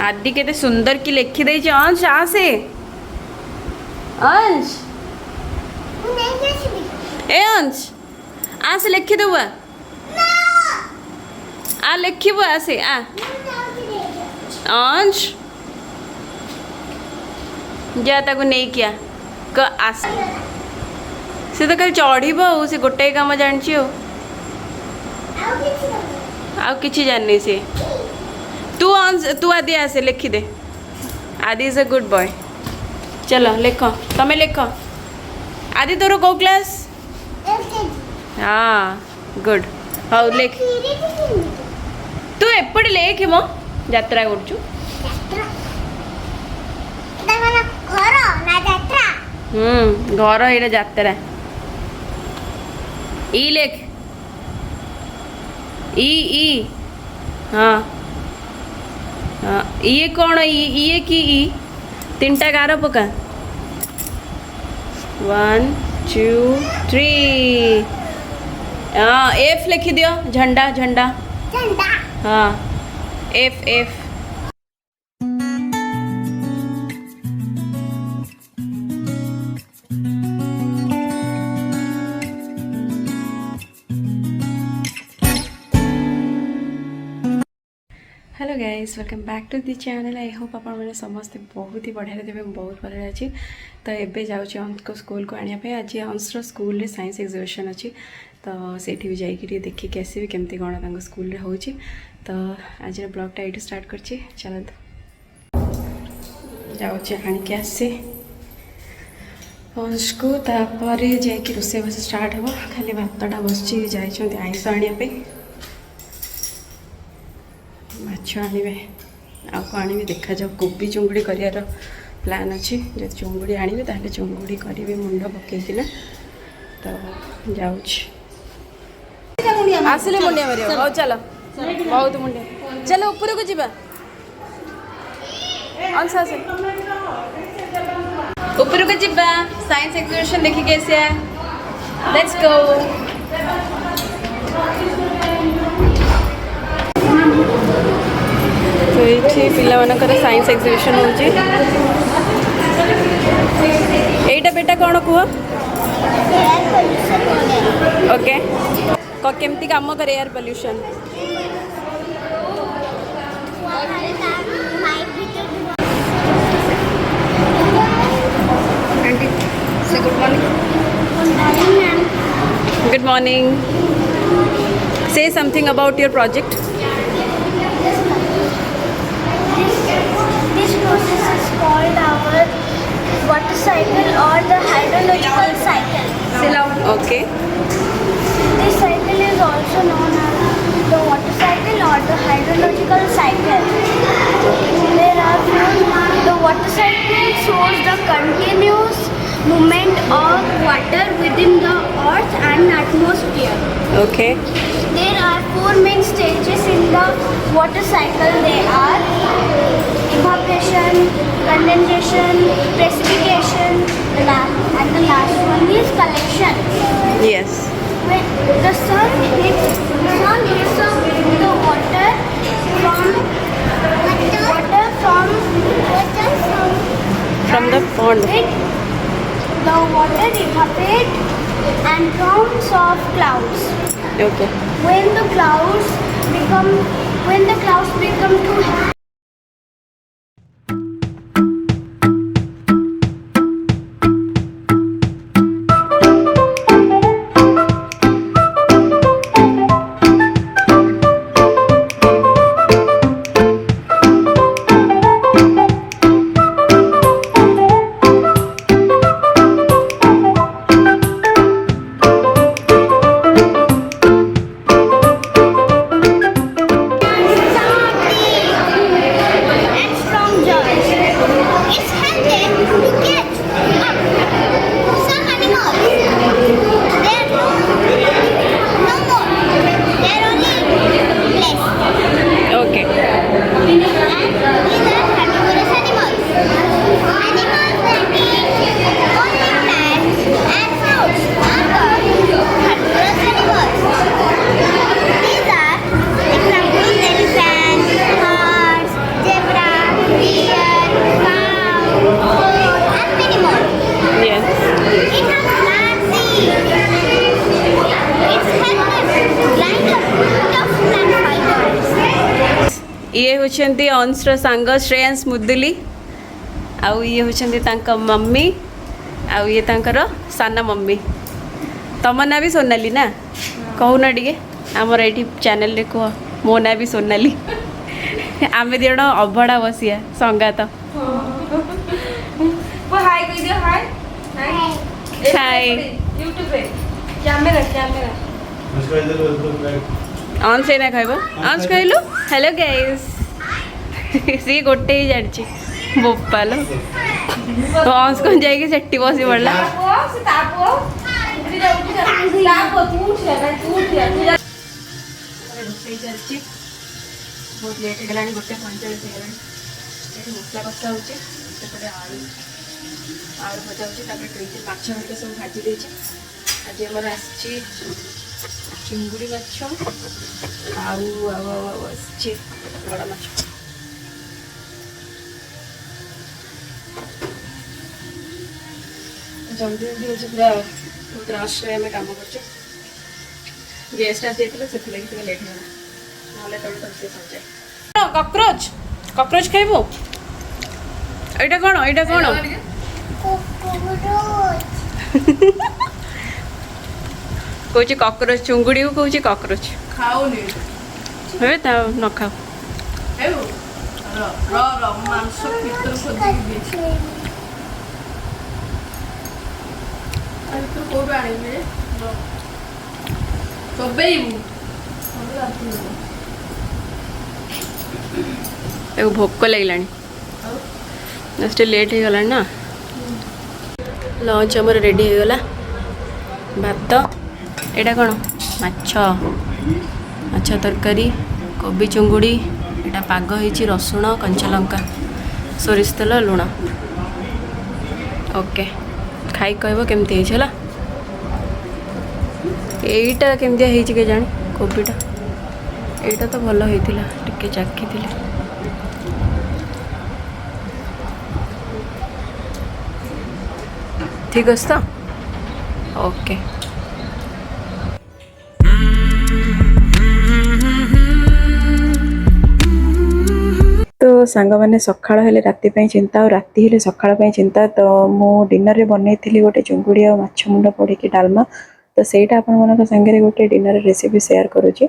आदि केते सुंदर की लिखी दे अंश आसे अंश ए अंश आसे लिखी देबा आ लिखिबो आसे आ अंश जा ताको नहीं किया क आस से तो खाली चढ़ब से गोटे कम जानी आ किसी जाननी से तू आदि आसे लिखी दे आदि इज अ गुड बॉय चलो लिख तमें लिख आदि तोर कौ क्लास हाँ गुड हाँ लिख तू एपटे लिख मो यात्रा कर घर ये यात्रा ई लिख ई हाँ हाँ ये कौन ये की ई तीनटा गार पका 1 2 3 हाँ एफ लिखी दियो झंडा झंडा हाँ F F hello guys welcome back to the channel I hope आप समस्ते बहुत ही बढ़िया थे बहुत भल अच्छी तो एबे जाऊँगी अंश को स्कूल को आने आज अंशर स्कूल साइंस एग्जिबिशन अच्छी तो सेठी भी जाइए देखिक आसबि केमती कौन स्कूल हो तो आज ब्लॉगटा ये स्टार्ट कर चलते जाऊँगी आणिक आसे अंश को तापर जाकि रोषेईबास स्टार्ट हम खाली भातटा बस जाइए आइस आने माछ आने आने देखा जाओ कोबी चुंगुड़ी कर प्लान अच्छी जो चुंगुड़ी आने ताहले चुंगुड़ी करी मुंड पकईकिना तो जाऊँच आसिले मुंडिया मार चलो बहुत मुंडिया चलो ऊपर को जीवा अंश ऊपर को जीवा साइंस एग्जिबिशन देखिक आसिया लेट्स गो तो ये पिलामानकर साइंस एग्जिबिशन होटा बेटा कौन कह ओके केमती काम करे एयर पोल्यूशन गुड मॉर्निंग से something about your project Process is called our water cycle or the hydrological cycle. Okay. This cycle is also known as the water cycle or the hydrological cycle. There are the water cycle shows the continuous movement of water within the earth and atmosphere. Okay. There are 4 main stages in the water cycle. They are evaporation, condensation, precipitation, and the last one is collection. Yes. When the sun hits the water from the pond. The water evaporates and forms of clouds. Okay. When the clouds become too heavy, ये होचंती अंशर सांग श्रेयांश मुदुली आउ ये होचंती तांका mummy आउ ये तांकर साना mummy तम ना भी सोनाली ना कहूना टिके आमर ये चैनल रे कह मो ना भी सोनाली आमे दिजण अभड़ा बसिया संगात हाय कह दियो हाय हाय यूट्यूब पे कैमरा कैमरा अंश ना कहब अंश कहलु हेलो गाइस सी गोटे ही जानी बोपाल तो अंश कौन जाएगी सेट्टी बसी पड़ला तापो से तापो उठी जा तापो तू उठ जा तू उठ जा रोषे चलती बहुत लेट हो गलानी गोटे 45 होगलानी ये मसला कसा होचे सेपटे आलू आलू भजा होचे तापर ट्रेन माछ भजा सब भाजी देचे आज हमर आछि चिंगुड़ी माछ आउ आछि बड़ा माछ जल्दी जल्दी होचे पूरा बहुत रश रे हमें काम करछे गेस्ट आसीथिले सेति लागि ଟିକେ लेट होला नले तळे तळे से सजाय कॉकरोच कॉकरोच खाइबो एटा कोन कोची कॉकरोच चुंगुड़ी को कोची कॉकरोच खाओ ने हे ता न खाओ हेलो र मांस भीतर खोदी दे अरे तो को बाणी में चोबेइबू एगो भोक लागलानी जस्ट लेट हो गला ना लंच हमर रेडी हो गला भात एटा कौन माछ माछ तरकारी कोबी चुंगुड़ी एटा पाग होइछि रसुण कंचा लंका सोरिष तेल लुण ओके खाई कहबो केमती होइछ हला एटा केमती होइछि के जानी कोबीटा एटा तो भल होइतिला टिके चाखितिले ठीक अछि तो ओके तो सांग मैंने सकाळ हेले राति पई चिंता और राति हेले सकाळ पई चिंता तो मु डिनर रे बनैथिली गोटे चुंगुड़ी और माछ मुंडा पड़ी के डालमा तो सेटा आपण मन संगे गोटे डिनर रेसिपी शेयर करूची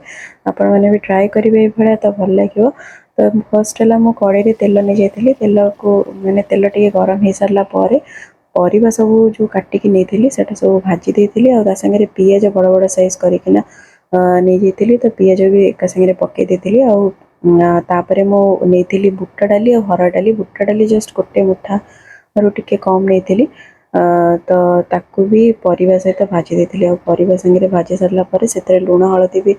आपण माने भी ट्राई करिवे भला तो भल लागिवो तो फर्स्ट हला मु कड़े रे तेल नै जायथिली तेल को माने तेल टिके गरम हे सरला पारे परिबा सब जो काटिकी नहीं सेटा सब भाजी देथिली और संगे पियाज बड़ बड़ साइज करिकिना नहीं जाइथिली तो पियाज भी एक संगे पके देथिली और तापरे मो नहीं बुट डाली और हर डाली बुट डाली जस्ट गोटे मुठा रू टिके कम नहीं तो ताकू भी परिबा सहित भाजी देथिली और परिबा संगे भाजी सरला परे सेतरे लूण हळदी भी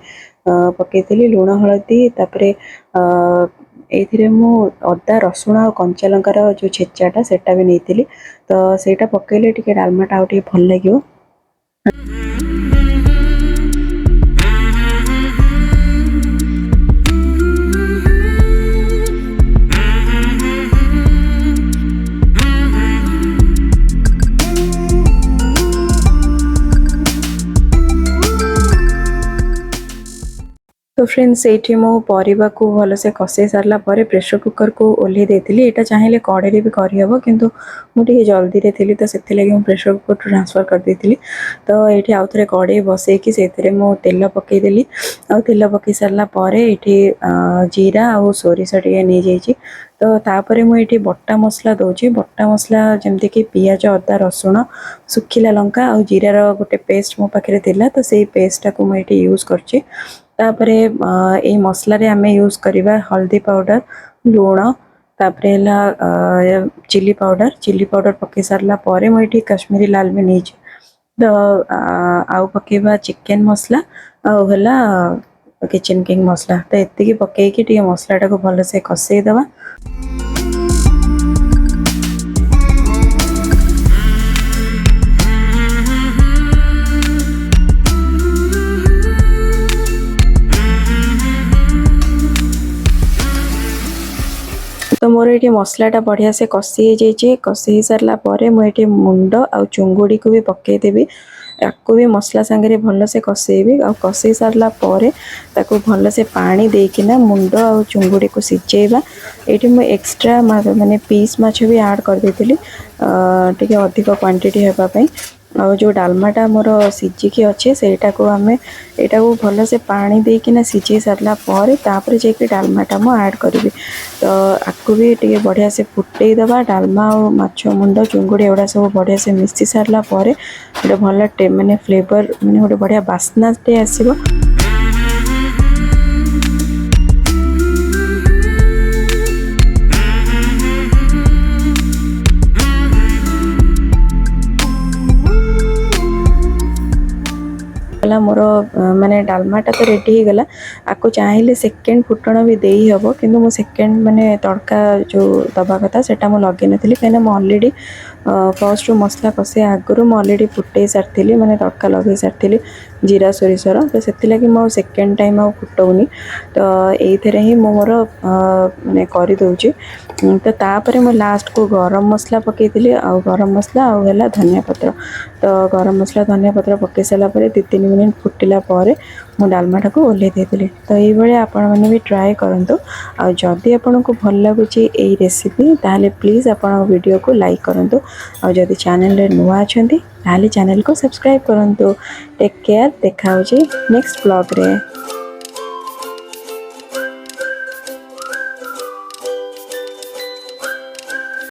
पकेइथिली लूण हळदी तापरे एथिरे मु अदा रसुण और कंचा लंकार जो छेचाटा सेटा भी नहीं तो सेटा पकेले टिके डालमाटा आउ टिके भल लागिवो तो फ्रेंड्स ये मो परिबा को भल से कषे सारला परे प्रेशर कुकर को ओल्हे देथिली एटा चाहिले कड़े भी करहबो किंतु मुझे जल्दी रे थिली तो सेति लागि प्रेशर कुकर ट्रांसफर कर देथिली तो ये आउ थरे कड़े बसे कि सेतिरे मो तेल पकई देली आ तेल पकई सारला परे एठी जीरा और सोरिष टिके नै जाइछि तो तापरे मु एठी बट्टा मसला दोछि बट्टा मसला जेमति कि पियाज अदा रसुण सुखिला लंका और जीरार गोटे पेस्ट मो पाखरे थिला तो सेही पेस्ट को मु एठी यूज करछि तापरे ए मसला रे हमें यूज करिबा हल्दी पाउडर लूण तापरे ला चिली पाउडर पके सारला परे मो एठी कश्मीरी लाल भी नहीं तो आउ पकेबा चिकन मसला आउ हला किचन किंग मसला तो एतिकी पके कि टिके मसलाटा को भल से कषै दबा तो मोर ये मसलाटा बढ़िया से कषि हो जाइए कषि सारा मुझे मुंड आ चुंगुड़ी को भी पकईदेवी याको भी मसला सांगे भल से कसेबी आ कसे सारला पर ताको भल से पानी देकिना मुंड आ चुंगुड़ी को सिझेबा। ये मुझे एक्सट्रा माने पीस माछ भी ऐड कर देती टे अधिक क्वांटिटी होगापाई। और जो डालमाटा मोर सिझिकी अच्छे सेटा को आम यहाँ को भल से पानी देकिना सिझे सारला पर तापर जाकि डालमाटा मु ऐड करी। तो आपको भी टे बढ़िया से फुटे दबा डालमा और माछ मुंड चुंगुड़ी एगुड़ा सब बढ़िया से मिसी सारला पर गोटे भल माने फ्लेवर माने गोटे बढ़िया बास्ना टे आसीबो। मोर माने डालमाटा तो रेडी हो गला। आपको चाहिए सेकेंड फुटण भी देई हबो किंतु मो सेकेंड माने तड़का जो दबा कथा सेटा मो लगे नथिली कहीं मो ऑलरेडी फर्स्ट मसला कसे आगुरु मो ऑलरेडी फुटे सारथिली माने तड़का लगे सारथिली जीरा सोरिसर। तो सेति लगी मो सेकेंड टाइम आ फुटौनी। तो एइथरे ही मोर माने करि दउची। तो तापर मो लास्ट को गरम मसला पकेइथिली आ गरम मसला आ होला धनिया पत्र। तो गरम मसला धनिया पत्र पकई सारा पर 2-3 मिनट फुटिला पर मु डालमाटा को ओल्हे देती। तो ये आपण मैंने भी ट्राए करंतु। आ जदि आपन को भल लगुच ये रेसिपी ताहले प्लीज आपण वीडियो को लाइक करंतु। आ जदि चैनल रे नुआ अछंती ताहले चैनल को सब्सक्राइब करंतु। Take care. देखा होची नेक्स्ट ब्लॉग रे।